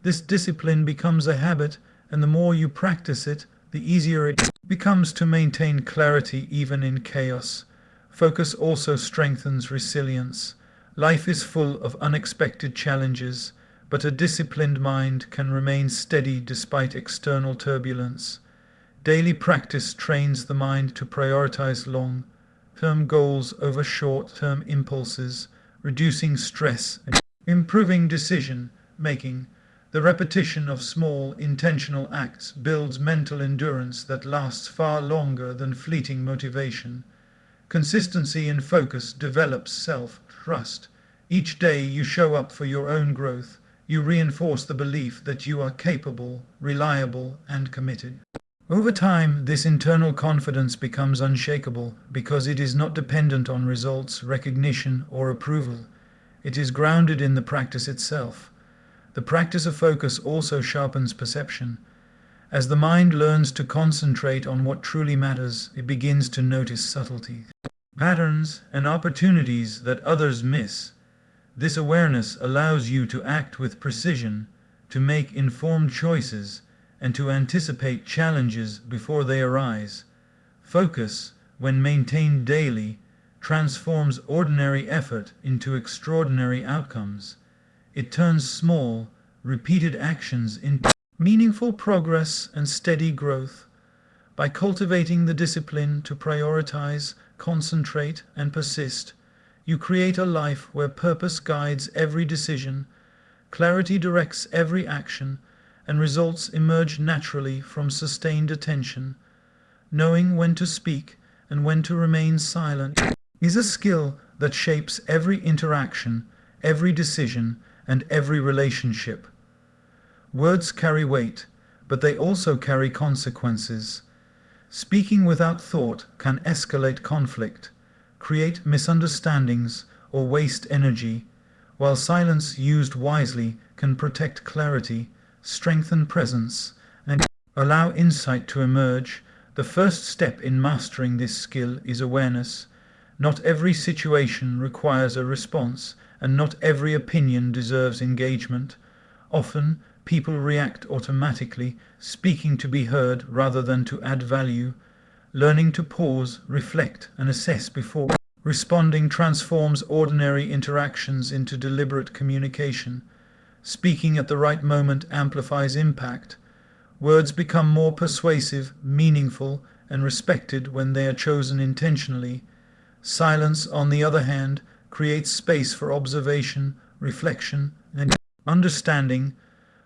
This discipline becomes a habit, and the more you practice it, the easier it becomes to maintain clarity even in chaos. Focus also strengthens resilience. Life is full of unexpected challenges, but a disciplined mind can remain steady despite external turbulence. Daily practice trains the mind to prioritize long-term goals over short-term impulses, reducing stress and improving decision-making. The repetition of small, intentional acts builds mental endurance that lasts far longer than fleeting motivation. Consistency in focus develops self-trust. Each day you show up for your own growth. You reinforce the belief that you are capable, reliable, and committed. Over time, this internal confidence becomes unshakable because it is not dependent on results, recognition, or approval. It is grounded in the practice itself. The practice of focus also sharpens perception. As the mind learns to concentrate on what truly matters, it begins to notice subtleties, patterns, and opportunities that others miss. This awareness allows you to act with precision, to make informed choices, and to anticipate challenges before they arise. Focus, when maintained daily, transforms ordinary effort into extraordinary outcomes. It turns small, repeated actions into meaningful progress and steady growth. By cultivating the discipline to prioritize, concentrate, and persist, you create a life where purpose guides every decision, clarity directs every action, and results emerge naturally from sustained attention. Knowing when to speak and when to remain silent is a skill that shapes every interaction, every decision, and every relationship. Words carry weight, but they also carry consequences. Speaking without thought can escalate conflict, create misunderstandings, or waste energy, while silence used wisely can protect clarity, strengthen presence, and allow insight to emerge. The first step in mastering this skill is awareness. Not every situation requires a response, and not every opinion deserves engagement. Often, people react automatically, speaking to be heard rather than to add value. Learning to pause, reflect, and assess before responding transforms ordinary interactions into deliberate communication. Speaking at the right moment amplifies impact. Words become more persuasive, meaningful, and respected when they are chosen intentionally. Silence, on the other hand, creates space for observation, reflection, and understanding.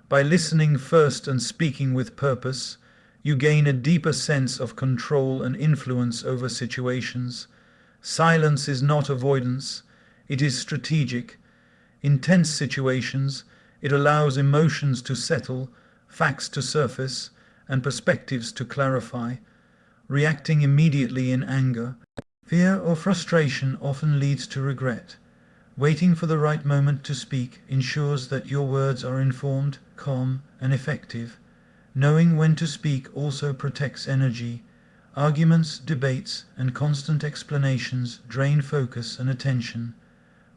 By listening first and speaking with purpose, you gain a deeper sense of control and influence over situations. Silence is not avoidance, it is strategic. In tense situations, it allows emotions to settle, facts to surface, and perspectives to clarify. Reacting immediately in anger, fear, or frustration often leads to regret. Waiting for the right moment to speak ensures that your words are informed, calm, and effective. Knowing when to speak also protects energy. Arguments, debates, and constant explanations drain focus and attention.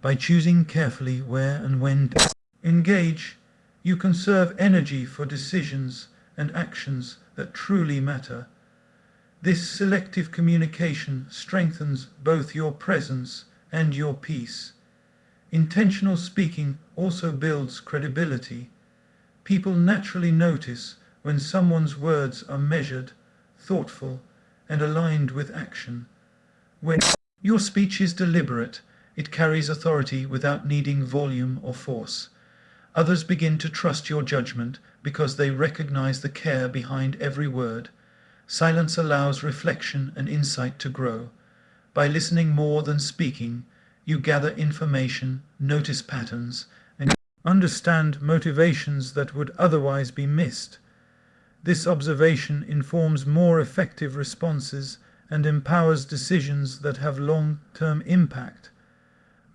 By choosing carefully where and when to Engage. You conserve energy for decisions and actions that truly matter. This selective communication strengthens both your presence and your peace. Intentional speaking also builds credibility. People naturally notice when someone's words are measured, thoughtful, and aligned with action. When your speech is deliberate, it carries authority without needing volume or force. Others begin to trust your judgment because they recognize the care behind every word. Silence allows reflection and insight to grow. By listening more than speaking, you gather information, notice patterns, and understand motivations that would otherwise be missed. This observation informs more effective responses and empowers decisions that have long-term impact.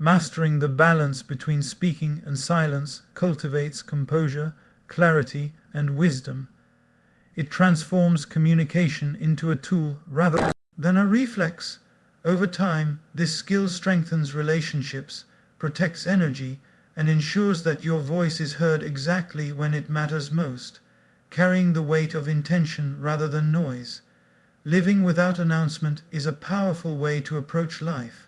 Mastering the balance between speaking and silence cultivates composure, clarity, and wisdom. It transforms communication into a tool rather than a reflex. Over time, this skill strengthens relationships, protects energy, and ensures that your voice is heard exactly when it matters most, carrying the weight of intention rather than noise. Living without announcement is a powerful way to approach life.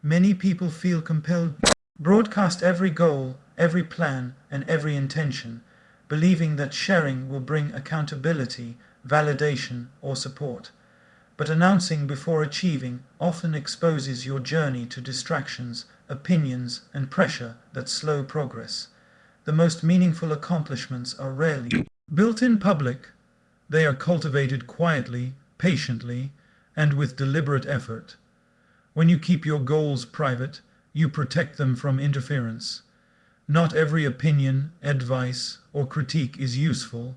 Many people feel compelled to broadcast every goal, every plan, and every intention, believing that sharing will bring accountability, validation, or support. But announcing before achieving often exposes your journey to distractions, opinions, and pressure that slow progress. The most meaningful accomplishments are rarely built in public. They are cultivated quietly, patiently, and with deliberate effort. When you keep your goals private, you protect them from interference. Not every opinion, advice, or critique is useful,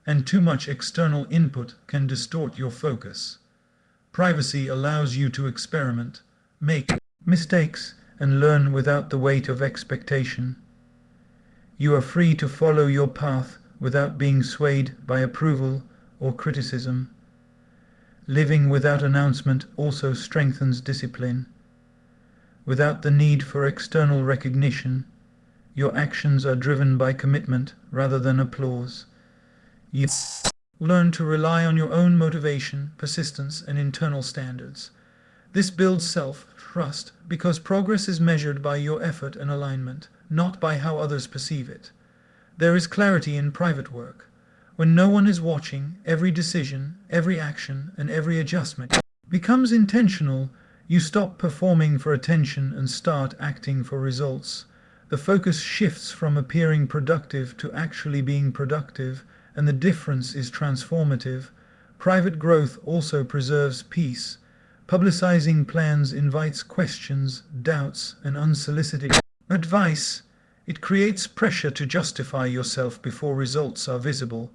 and too much external input can distort your focus. Privacy allows you to experiment, make mistakes, and learn without the weight of expectation. You are free to follow your path without being swayed by approval or criticism. Living without announcement also strengthens discipline. Without the need for external recognition, your actions are driven by commitment rather than applause. You learn to rely on your own motivation, persistence, and internal standards. This builds self-trust because progress is measured by your effort and alignment, not by how others perceive it. There is clarity in private work. When no one is watching, every decision, every action, and every adjustment becomes intentional. You stop performing for attention and start acting for results. The focus shifts from appearing productive to actually being productive, and the difference is transformative. Private growth also preserves peace. Publicizing plans invites questions, doubts, and unsolicited advice. It creates pressure to justify yourself before results are visible.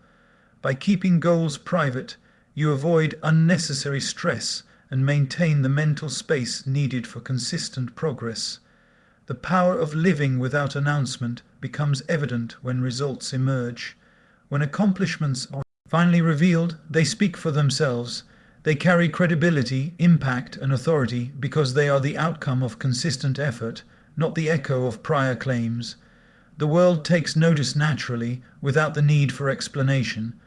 By keeping goals private, you avoid unnecessary stress and maintain the mental space needed for consistent progress. The power of living without announcement becomes evident when results emerge. When accomplishments are finally revealed, they speak for themselves. They carry credibility, impact, and authority because they are the outcome of consistent effort, not the echo of prior claims. The world takes notice naturally, without the need for explanation.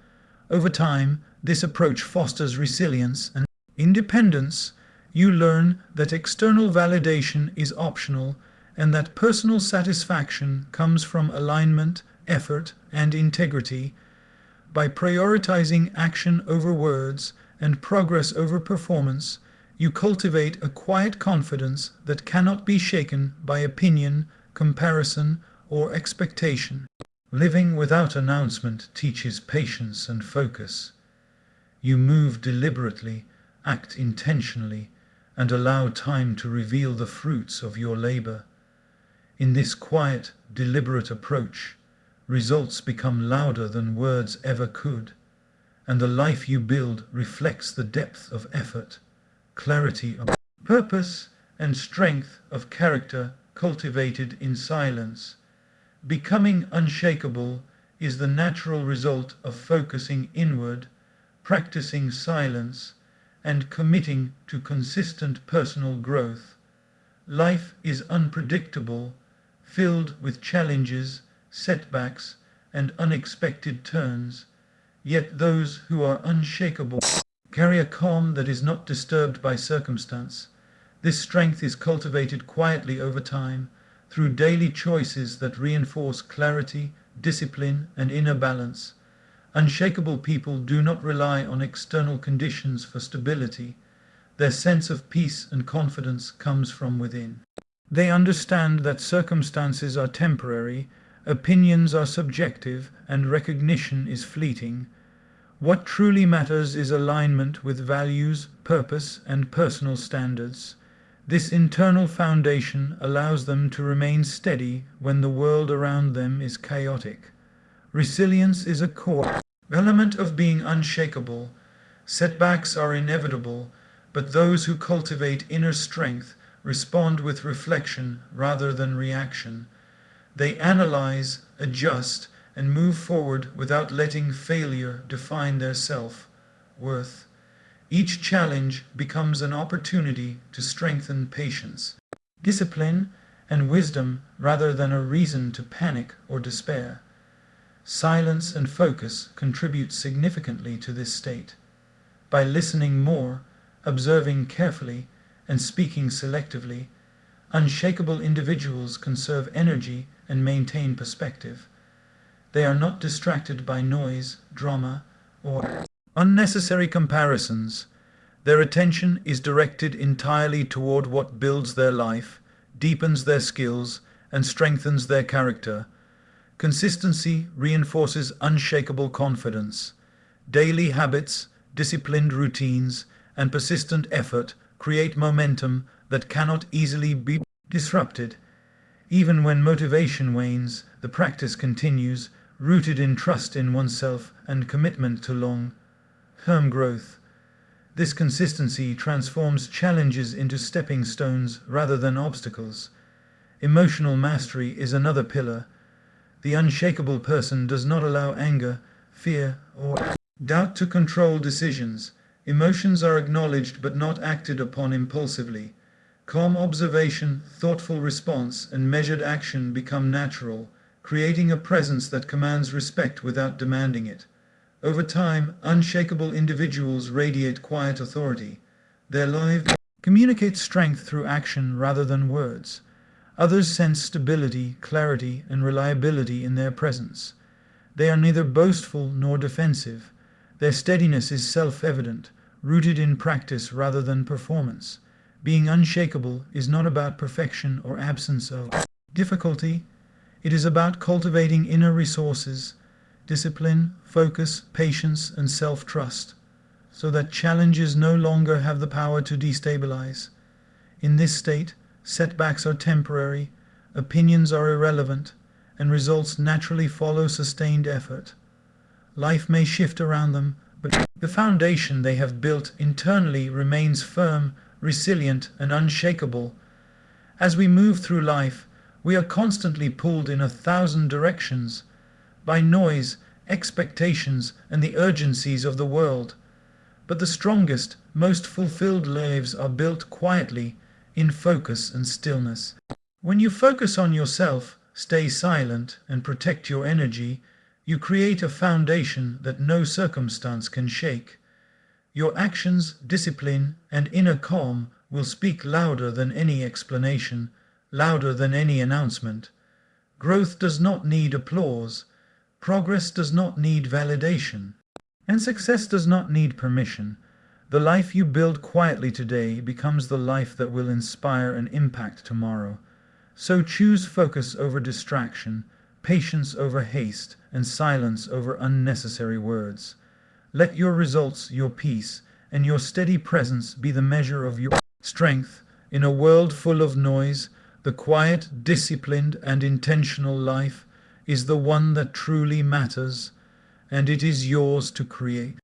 Over time, this approach fosters resilience and independence. You learn that external validation is optional and that personal satisfaction comes from alignment, effort, and integrity. By prioritizing action over words and progress over performance, you cultivate a quiet confidence that cannot be shaken by opinion, comparison, or expectation. Living without announcement teaches patience and focus. You move deliberately, act intentionally, and allow time to reveal the fruits of your labor. In this quiet, deliberate approach, results become louder than words ever could, and the life you build reflects the depth of effort, clarity of purpose, and strength of character cultivated in silence. Becoming unshakable is the natural result of focusing inward, practicing silence, and committing to consistent personal growth. Life is unpredictable, filled with challenges, setbacks, and unexpected turns. Yet those who are unshakable carry a calm that is not disturbed by circumstance. This strength is cultivated quietly over time through daily choices that reinforce clarity, discipline, and inner balance. Unshakable people do not rely on external conditions for stability. Their sense of peace and confidence comes from within. They understand that circumstances are temporary, opinions are subjective, and recognition is fleeting. What truly matters is alignment with values, purpose, and personal standards. This internal foundation allows them to remain steady when the world around them is chaotic. Resilience is a core element of being unshakable. Setbacks are inevitable, but those who cultivate inner strength respond with reflection rather than reaction. They analyze, adjust, and move forward without letting failure define their self-worth. Each challenge becomes an opportunity to strengthen patience, discipline, and wisdom rather than a reason to panic or despair. Silence and focus contribute significantly to this state. By listening more, observing carefully, and speaking selectively, unshakable individuals conserve energy and maintain perspective. They are not distracted by noise, drama, or unnecessary comparisons. Their attention is directed entirely toward what builds their life, deepens their skills, and strengthens their character. Consistency reinforces unshakable confidence. Daily habits, disciplined routines, and persistent effort create momentum that cannot easily be disrupted. Even when motivation wanes, the practice continues, rooted in trust in oneself and commitment to long-term growth. This consistency transforms challenges into stepping stones rather than obstacles. Emotional mastery is another pillar. The unshakable person does not allow anger, fear, or doubt to control decisions. Emotions are acknowledged but not acted upon impulsively. Calm observation, thoughtful response, and measured action become natural, creating a presence that commands respect without demanding it. Over time, unshakable individuals radiate quiet authority. Their lives communicate strength through action rather than words. Others sense stability, clarity, and reliability in their presence. They are neither boastful nor defensive. Their steadiness is self-evident, rooted in practice rather than performance. Being unshakable is not about perfection or absence of difficulty. It is about cultivating inner resources, discipline, focus, patience, and self-trust, so that challenges no longer have the power to destabilize. In this state, setbacks are temporary, opinions are irrelevant, and results naturally follow sustained effort. Life may shift around them, but the foundation they have built internally remains firm, resilient, and unshakable. As we move through life, we are constantly pulled in 1,000 directions by noise, expectations, and the urgencies of the world. But the strongest, most fulfilled lives are built quietly, in focus and stillness. When you focus on yourself, stay silent, and protect your energy, you create a foundation that no circumstance can shake. Your actions, discipline, and inner calm will speak louder than any explanation, louder than any announcement. Growth does not need applause, progress does not need validation, and success does not need permission. The life you build quietly today becomes the life that will inspire and impact tomorrow. So choose focus over distraction, patience over haste, and silence over unnecessary words. Let your results, your peace, and your steady presence be the measure of your strength. In a world full of noise, the quiet, disciplined, and intentional life is the one that truly matters, and it is yours to create.